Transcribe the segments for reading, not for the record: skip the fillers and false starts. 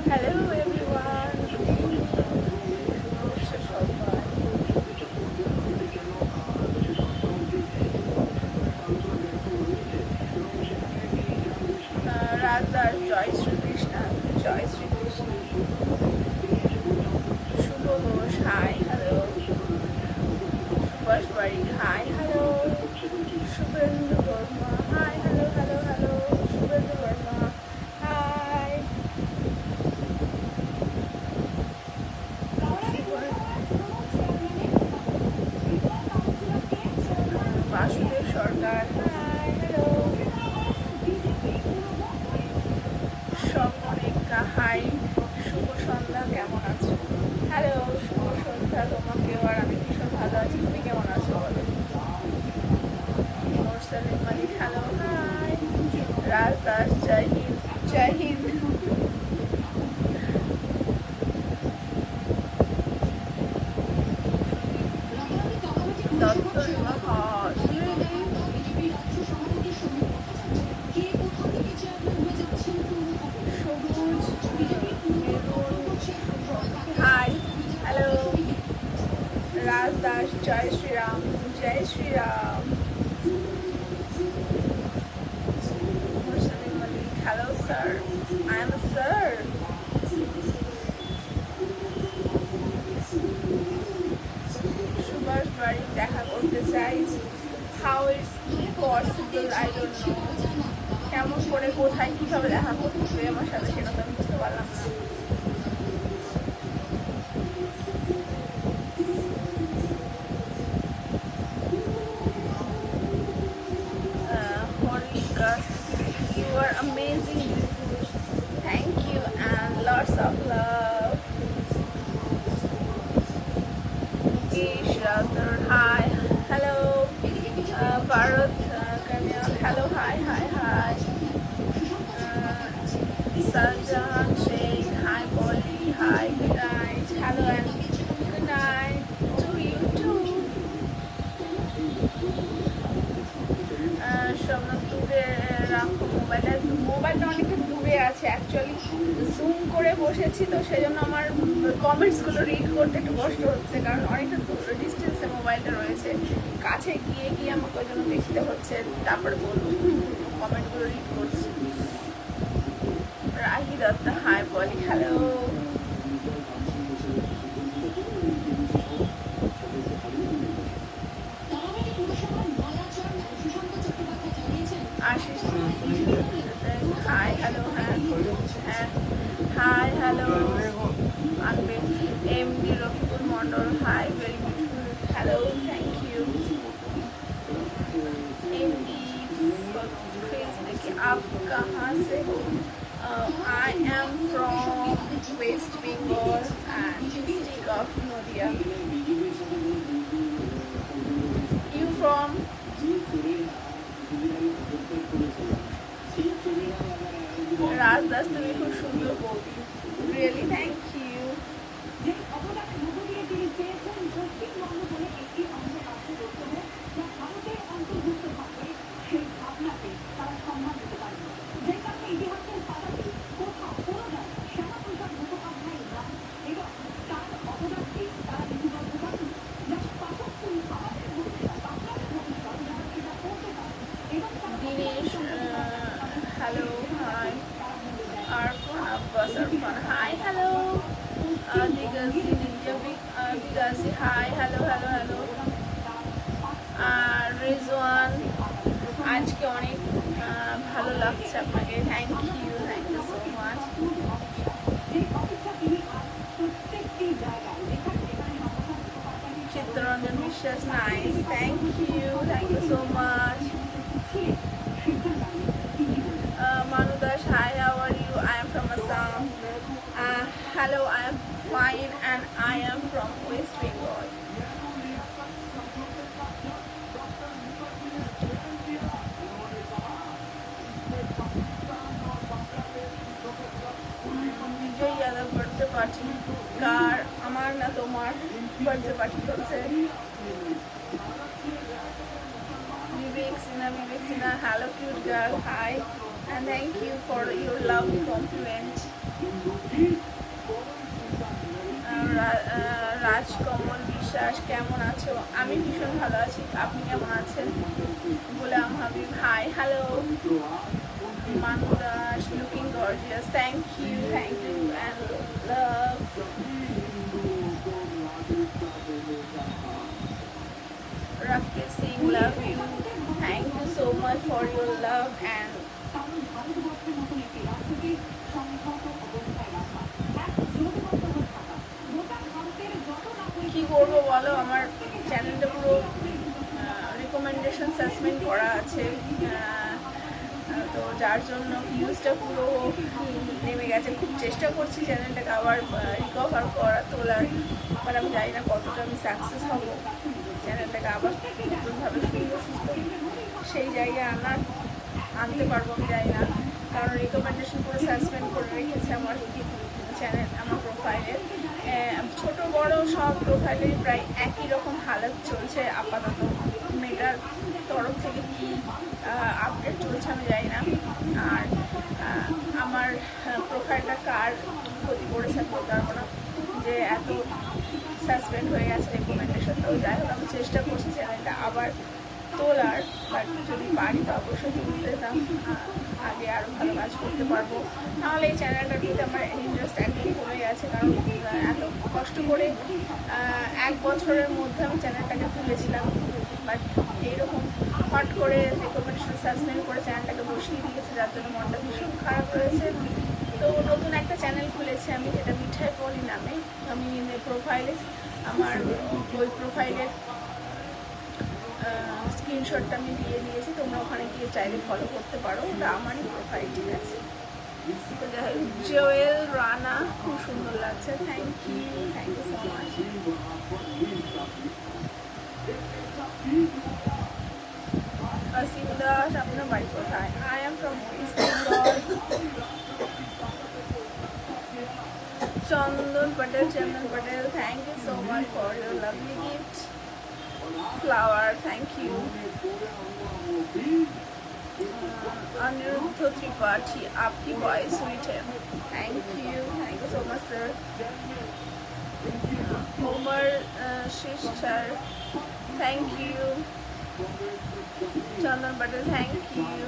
Hello everyone, Rajdas জয় শ্রীকৃষ্ণ, জয় Shrikrishna. Shubho Ghosh hi hello, Subhash Barik hi hello, Shubhendu Barma hi hello hello hello, Shubhendu Barma hi, Basudeb Sarkar hi hello, Swapneka hi, শুভ সন্ধ্যা, কেমন আছো? হ্যালো, শুভ সন্ধ্যা তোমাকেও। আর আমি ভীষণ ভালো আছি, তুমি কেমন আছো বলো? মোরসালিম মালিক হ্যালো হাই, রাজ দাস জয় হিন্দ, জয় হিন্দ। দত্ত মহাস সবুজ হাই হ্যালো, রাজ দাস জয় শ্রীরাম, জয় Shriram. Mursalim Malik hello sir, I am sir. Subhash বাড়ি দেখা করতে চাই, how it's possible I don't know. কেমন করে, কোথায়, কীভাবে দেখা করতে হবে আমার সাথে, সেটা তো আমি বুঝতে পারলাম না। Horika, you are amazing, beautiful. Thank you and lots of love. Ish Rathor, hi, hello. Bharat Kanya, hello, hi, hi, hi. Sarjan Sheikh, hi, Polly, hi, good night, hello and good night to you too. সব দূরে রাখো মোবাইলটা, মোবাইলটা অনেকটা দূরে আছে actually, zoom করে বসেছি তো সেজন্য আমার কমেন্টসগুলো রিড করতে একটু কষ্ট হচ্ছে, কারণ অনেকটা ডিস্টেন্সে মোবাইলটা রয়েছে, কাছে গিয়ে গিয়ে আমাকে ওই জন্য দেখতে হচ্ছে, তারপরে বলবো কমেন্টগুলো রিড করছি। রাহি দত্ত হাই, বলি হ্যালো। আশিস হাই হ্যালো, হ্যাঁ হ্যাঁ হাই হ্যালো। আনবে MD Rafikul Mondal hi, very beautiful, hello, thank you. MD Faiz देखिए, आप कहाँ से हो? I am from West Bengal and district of Nadia. You from? Rajdas, তুমি খুব সুন্দর বৌদি, really thank you. Dinesh hello hi, Arfan Abbas Arfan hi hello, Digaji ninja Digaji hi hello hello hello. আর রেজওয়ান, আজকে অনেক ভালো লাগছে আপনাকে, thank you so much. Chittaranjan Biswas nice, thank you so much. Manu Das, hi, how are you? I am from Assam. Hello, I am fine and I am from West Bengal. Party. কার, আমার না তোমার বার্থডে পার্টি চলছে। Vivek Sinha, hello cute girl, hi, and thank you for your lovely compliment. Rajkamal বিশ্বাস, কেমন আছো? আমি ভীষণ ভালো আছি, আপনি কেমন আছেন? Golam Habib, hi, hello. Mandash, looking gorgeous, thank you and love. Rakesh Singh, love you, thank you so much for your love and কি করবো বলো, আমার চ্যানেলটা পুরো রিকমেন্ডেশন সাসপেন্ড করা আছে, তো যার জন্য ভিউজটা পুরো নেমে গেছে। খুব চেষ্টা করছি চ্যানেলটাকে আবার রিকভার তোলার, বাট আমি জানি না কতটা আমি সাকসেস হব চ্যানেলটাকে আবার নতুনভাবে সেই জায়গায় আনতে পারবো আমি জানি না, কারণ রিকমেন্ডেশন পুরো সাসপেন্ড করে রেখেছে আমার চ্যানেল, আমার প্রোফাইলের। ছোট বড় সব প্রোফাইলের প্রায় একই রকম হালত চলছে আপাতত। মেটার তরফ থেকে কি আপডেট চলছে আমি জানি না। আর আমার প্রোফাইলটা কার ক্ষতি করেছে বলতে পারবো না, যে এত সাসপেন্ড হয়ে গেছে রিকমেন্ডেশন। তো যাই হোক, আমি চেষ্টা করছি চ্যানেলটা আবার তোলার, বাট যদি পারি তো অবশ্যই তুলতে যেতাম, আগে আরও ভালো কাজ করতে পারবো। নাহলে এই চ্যানেলটার প্রতি আমার ইন্টারেস্ট একদম কমে গেছে, কারণ এত কষ্ট করে 1 বছরের মধ্যে আমি চ্যানেলটাকে তুলেছিলাম, বাট এইরকম হট করে রিকমেন্ডেশন সাসপেন্ড করে চ্যানেলটাকে বসিয়ে দিয়েছে, যার জন্য মনটা ভীষণ খারাপ রয়েছে। তো নতুন একটা চ্যানেল খুলেছি আমি, যেটা মিঠাই পলি নামে। আমি প্রোফাইলে আমার ওই প্রোফাইলের স্ক্রিনশটটা আমি দিয়ে দিয়েছি, তোমরা ওখানে গিয়ে চাইলে ফলো করতে পারো, ওটা আমারই প্রোফাইল, ঠিক আছে? তো যাই হোক, জোয়েল রানা, খুব সুন্দর লাগছে, থ্যাংক ইউ সো মাচ। অসীম দাস, আপনার বাড়ি কোথায়? I am from east Bengal. Chandan Patel, thank you so much for your lovely gift. Flower, thank you. Aniruddha Tripathi, आपकी voice sweet है, thank you so much sir. Omar Shish sir, thank you. Chandan Patel, thank you.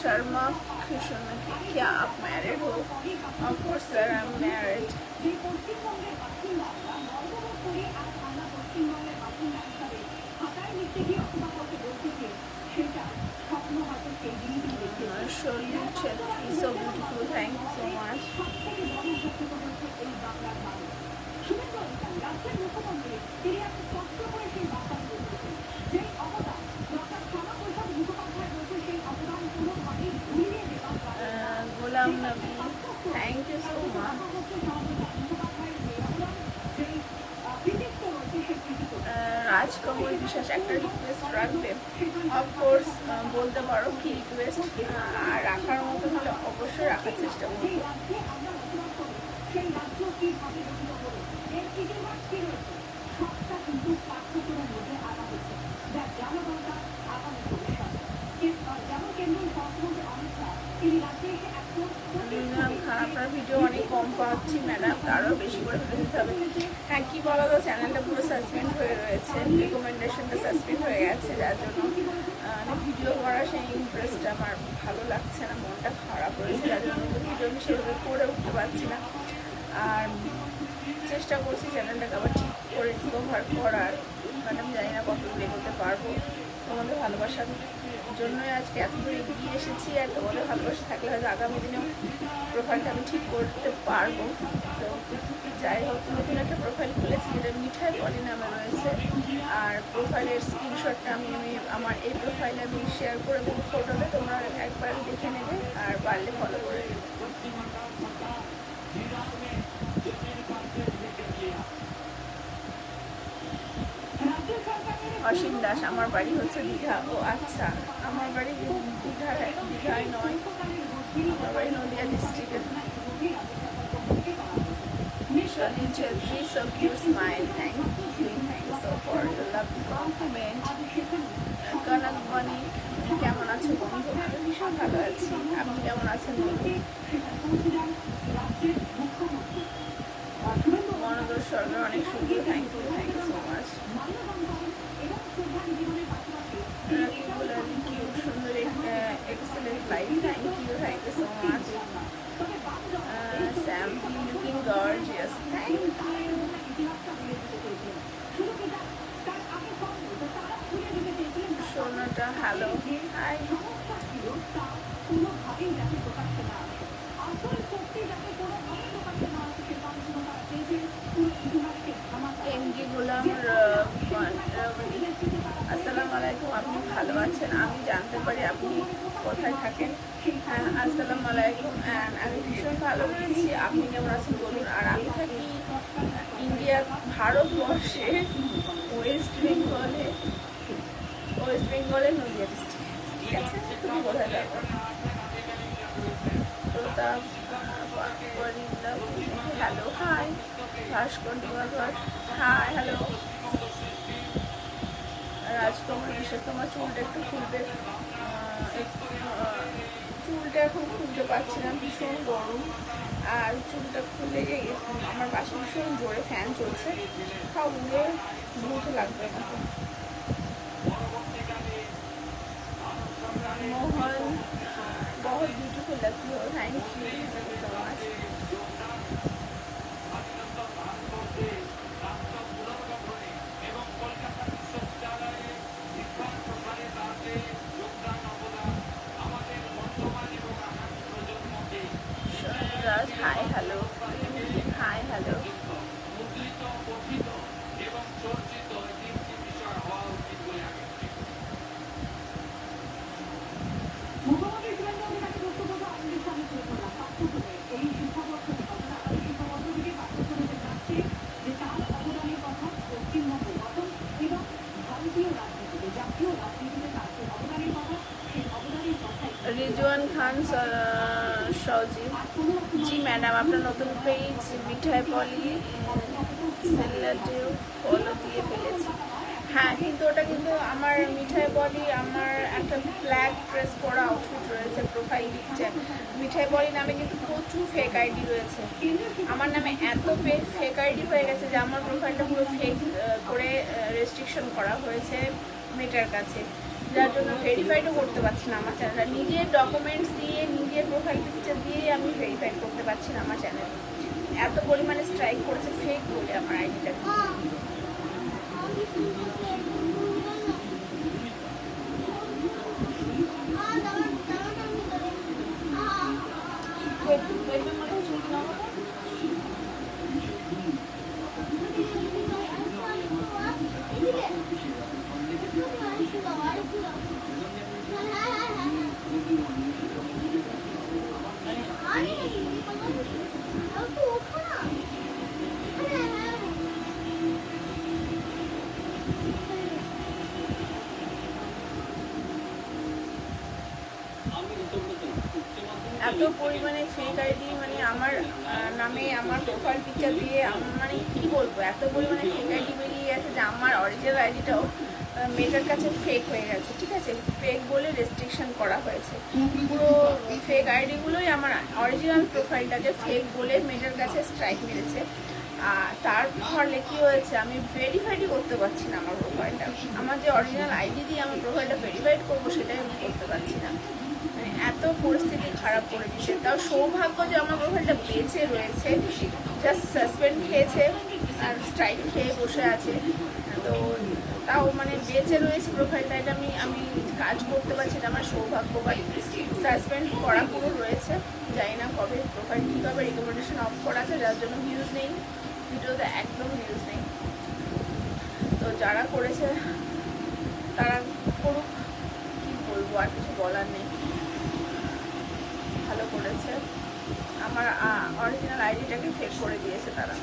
Sharma Krishna, क्या आप married हो? Of course sir, I am married. Shirley Chetty, so beautiful, thank you so much. Ghulam Nabi, thank you so much. Rajkamal বিশ্বাস, একটা request রাখবে? Of course বলতে পারো, কি request? আর রাখার মতো হলে অবশ্যই রাখার চেষ্টা করবো। আপনার ভিডিও অনেক কম পাচ্ছি ম্যাডাম, আরও বেশি করে দিতে হবে। হ্যাঁ, কী বলো তো, চ্যানেলটা পুরো সাসপেন্ড হয়ে রয়েছে, রিকমেন্ডেশনটা সাসপেন্ড হয়ে গেছে, যার জন্য ভিডিও করার সেই ইন্টারেস্টটা আমার ভালো লাগছে না, মনটা খারাপ রয়েছে, যার জন্য ভিডিও আমি সেভাবে করে উঠতে পারছি না। আর চেষ্টা করছি চ্যানেলটাকে আবার ঠিক করে রিকভার করার, মানে আমি জানি না কত দূর এগোতে পারবো। তোমাদের ভালোবাসার জন্যই আজকে এত দূর এগিয়ে এসেছি, আর তোমাদের ভালোবাসা থাকলে হয়তো আগামী দিনেও প্রোফাইলটা আমি ঠিক করতে পারবো। তো যাই হোক, নতুন একটা প্রোফাইল খুলেছি, যেটা মিঠাই পলি নামে রয়েছে। আর প্রোফাইলের স্ক্রিনশটটা আমি আমার এই প্রোফাইলে আমি শেয়ার করে দেবো ফটোতে, তোমরা একবার দেখে নেবে আর পারলে ফলো করে দেবে। রাজ্য সরকার অসীম দাস, আমার বাড়ি হচ্ছে দীঘা। ও আচ্ছা, আমার বাড়ি দীঘায় নয়, আমার বাড়ি নদিয়া ডিস্ট্রিক্টে। Shani Chetri, so cute smile. Thank you so for your lovely compliment. Kanak বণিক, কেমন আছো বন্ধু? আমি ভীষণ ভালো আছি, আপনি কেমন আছেন বন্ধু? মনোদর সরকার, অনেক সুন্দর, থ্যাংক ইউ সো মাচ। সুন্দর, excellent life, thank you so much. Sam, looking gorgeous, thank you. Sonata, hello, hi. MD Golam আসসালামু আলাইকুম, আপনি ভালো আছেন? আমি জানতে পারি আপনি কোথায় থাকেন? হ্যাঁ, আসসালামু আলাইকুম, আমি ভীষণ ভালো রয়েছি, আপনি কেমন আছেন বলুন? আর আমি থাকি ইন্ডিয়া, ভারতবর্ষে ওয়েস্ট বেঙ্গলের নদিয়া ডিস্ট্রিক্ট। ঠিক আছে, তুমি কোথায় থাকো? প্রতাপ, হ্যালো, হাই। ভাস্কর দিবাকর, হাই, হ্যালো। রাজকুমার বিশ্বাস, তোমার চুলটা একটু খুলবে? চুলটা এখন খুলতে পারছি না, ভীষণ গরম, আর চুলটা খুলে আমার পাশে ভীষণ জোরে ফ্যান চলছে, সব উড়ে দ্রুত লাগবে আমাকে। মোহন, बहुत ब्यूटीफुल लगती हो, thank you so much. Raj, high hello, hi hello. Rizwan Khan Sajib, G madam, আপনার নতুন পেজ মিঠাই পলি সেলাটেও ফলো দিয়ে ফেলেছি। হ্যাঁ, কিন্তু ওটা কিন্তু আমার মিঠাই পলি, আমার একটা ব্ল্যাক ড্রেস পরা আউটফিট রয়েছে প্রোফাইল পিকচার। মিঠাই পলি নামে কিন্তু প্রচুর ফেক আইডি রয়েছে, আমার নামে এত ফেক আইডি হয়ে গেছে যে আমার প্রোফাইলটা পুরো ফেক করে রেস্ট্রিকশন করা হয়েছে মেটার কাছে, যার জন্য ভেরিফাইডও করতে পারছি না আমার চ্যানেলটা। নিজের ডকুমেন্টস দিয়ে, নিজের প্রোফাইল পিকচার দিয়ে আমি ভেরিফাইড করতে পারছি না আমার চ্যানেল, এত পরিমাণে স্ট্রাইক করেছে ফেক বলে আমার আইডিটা। এত পরিমাণে ফেক আইডি, মানে আমার নামে আমার প্রোফাইল পিকচার দিয়ে, মানে কি বলবো, এত পরিমাণে ফেক আইডি বেরিয়ে গেছে যে আমার অরিজিনাল আইডিটাও মেয়েটার কাছে ফেক হয়ে গেছে। ঠিক আছে, ফেক বলে রেস্ট্রিকশন করা হয়েছে, পুরো ফেক আইডিগুলোই আমার অরিজিনাল প্রোফাইলটাকে ফেক বলে মেয়েটার কাছে স্ট্রাইক মেরেছে। আর তার ফলে কী হয়েছে, আমি ভেরিফাইডই করতে পারছি না আমার প্রোফাইলটা, আমার যে অরিজিনাল আইডি দিয়ে আমার প্রোফাইলটা ভেরিফাইড করবো সেটাই আমি করতে পারছি না, মানে এত পরিস্থিতি খারাপ করে দিচ্ছে। তাও সৌভাগ্য যে আমার প্রোফাইলটা বেঁচে রয়েছে, জাস্ট সাসপেন্ড খেয়েছে আর স্ট্রাইক খেয়ে বসে আছে, তো তাও মানে বেঁচে রয়েছে প্রোফাইলটা, এটা আমি কাজ করতে পারছি, এটা আমার সৌভাগ্য। বাট সাসপেন্ড করা পুরো রয়েছে, জানি না কবে প্রোফাইল কীভাবে রিকমেন্ডেশন অফ করা আছে, যার জন্য ভিউজ নেই, ভিডিওতে একদম ভিউজ নেই। তো যারা করেছে তারা করুক, কী বলবো, আর কিছু বলার নেই, ভালো করেছে। আমার অরিজিনাল আইডিটাকে ফেক করে দিয়েছে তারা,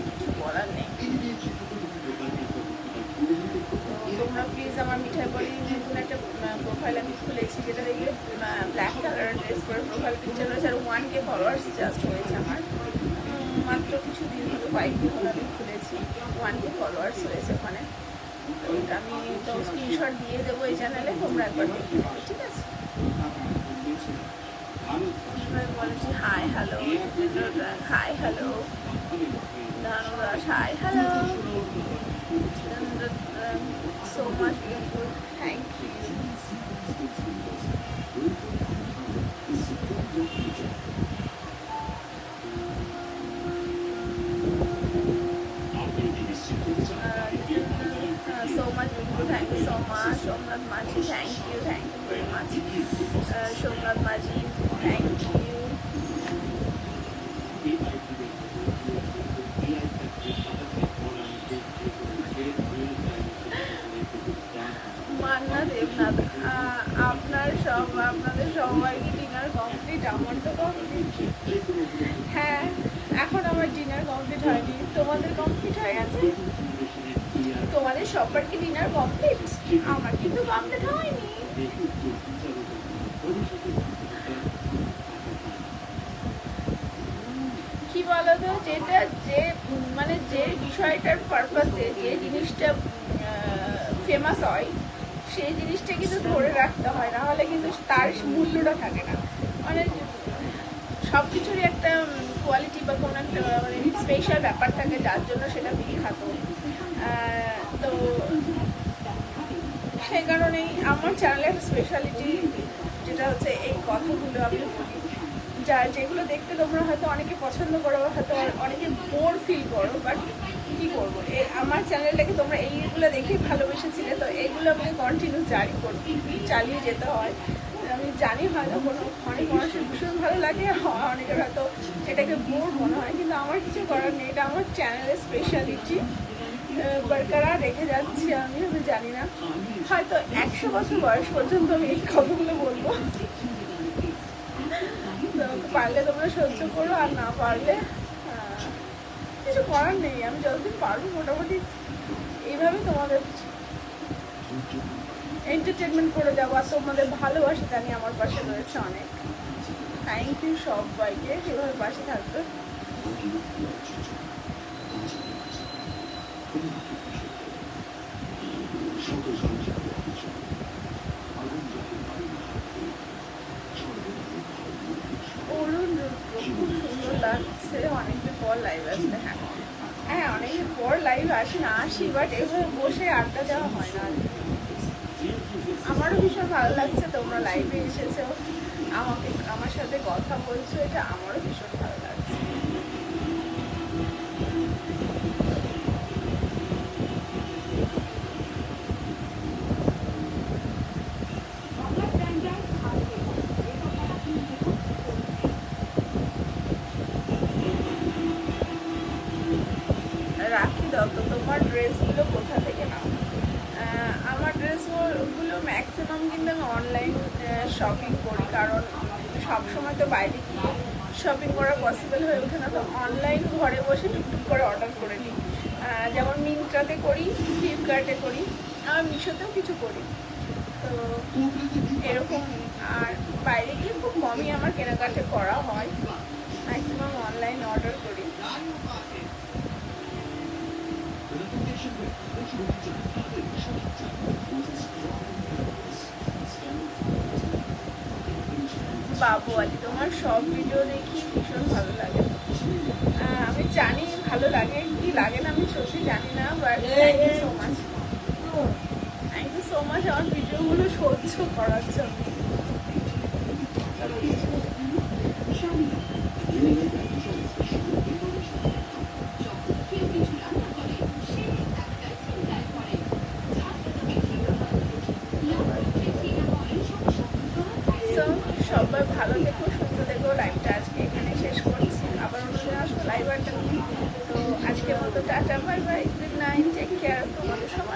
কিছু বলার নেই। করেছি, যেটা দেখলে ব্ল্যাক কালারের ড্রেস করে প্রোফাইল পিকচার রয়েছে, আর 1K ফলোয়ার্স জাস্ট হয়েছে আমার। মাত্র কিছু দিন হলো, কয়েকদিন হলো আমি খুলেছি, 1K ফলোয়ার্স হয়েছে ওখানে। তো ওটা আমি তো স্ক্রিনশট দিয়ে দেবো এই চ্যানেলে, তোমরা একবার দেখে নেবে, ঠিক আছে? বলেছি hi hello, hi hello, Dhanuraj hi hello, so much beautiful, thank you. So much beautiful, thank you so much. Somnath Maji, thank you very much. Somnath Maji, thank you. Manna Debnath, আপনাদের সবাইকে ডিনার কমপ্লিট? আমার তো কমপ্লিট। হ্যাঁ, এখন আমার dinner complete হয়নি, তোমাদের complete হয়ে গেছে? তোমাদের সবার কি ডিনার কমপ্লিট? আমার কিন্তু কমপ্লিট হয়নি। কি বলতো, যেটা মানে যে বিষয়টার পারপাসে যে জিনিসটা ফেমাস হয়, সেই জিনিসটা কিন্তু ধরে রাখতে হয়, না হলে কিন্তু তার মূল্যটা থাকে না। মানে সব কিছুরই একটা কোয়ালিটি বা কোনো একটা মানে স্পেশাল ব্যাপার থাকে, যার জন্য সেটা বিখ্যাত। তো সেই কারণেই আমার চ্যানেলের স্পেশালিটি যেটা হচ্ছে এই কথাগুলো আমি বলি, যেগুলো দেখতে তোমরা হয়তো অনেকে পছন্দ করো, হয়তো অনেকে বোর ফিল করো, বাট কী করবো, আমার চ্যানেলটাকে তোমরা এইগুলো দেখেই ভালোবেসেছিলে, তো এইগুলো আমাকে কন্টিনিউ চালিয়ে যেতে হয়। আমি জানি হয়তো অনেক মানুষের ভীষণ ভালো লাগে, অনেকের হয়তো এটাকে বোর মনে হয়, কিন্তু আমার কিছু করার নেই, এটা আমার চ্যানেলের স্পেশালিটি বরকরার রেখে যাচ্ছি। আমি জানি না, হয়তো 100 বছর বয়স পর্যন্ত আমি এই কথাগুলো বলবো। তো পারলে তোমরা সহ্য করো, আর না পারলে কিছু করার নেই। আমি যতদিন পারবো মোটামুটি এইভাবে তোমাদের এন্টারটেনমেন্ট করে যাবো, আর তোমাদের ভালোবাসা জানি আমার পাশে রয়েছে অনেক। থ্যাংক ইউ সবাইকে, এভাবে পাশে থাকবে। অরুণ রুদ্র, খুব সুন্দর লাগছে, অনেকদিন পর লাইভ আসলে। হ্যাঁ, অনেকদিন পর লাইভ আসি, বাট এভাবে বসে আড্ডা দেওয়া হয় না। আমারও ভীষণ ভালো লাগছে তোমরা লাইভে এসেছো, আমার সাথে কথা বলছো, এটা আমারও ভীষণ ভালো লাগছে। রাখি দত্ত, তোমার ড্রেসগুলো কোথা থেকে নাও? আমার ড্রেসগুলো ম্যাক্সিমাম কিন্তু আমি অনলাইন শপিং করি, কারণ সবসময় তো বাইরে গিয়ে শপিং করা পসিবল হয়ে ওঠে না, তো অনলাইন ঘরে বসে টুকটুক করে অর্ডার করে নিই। যেমন মিন্ত্রাতে করি, ফ্লিপকার্টে করি, আর মিশোতেও কিছু করি, তো এরকম। আর বাইরে গিয়ে খুব কমই আমার কেনাকাটা করা হয়, ম্যাক্সিমাম অনলাইন অর্ডার করি। বাবু আলী, তোমার সব ভিডিও দেখি ভীষণ ভালো লাগে। আমি জানি ভালো লাগে কি লাগে না, আমি সত্যি জানি না, but thank you so much, আমার ভিডিওগুলো সহ্য করার জন্য। সবাই ভালো থেকো, সুস্থ থেকো। লাইভটা আজকে এখানে শেষ করছি, আবার অন্যদিন আসবো লাইভ আড্ডা নিয়ে। তো আজকের মতো tata, bye bye, good night, take care, তোমাদের সবাই।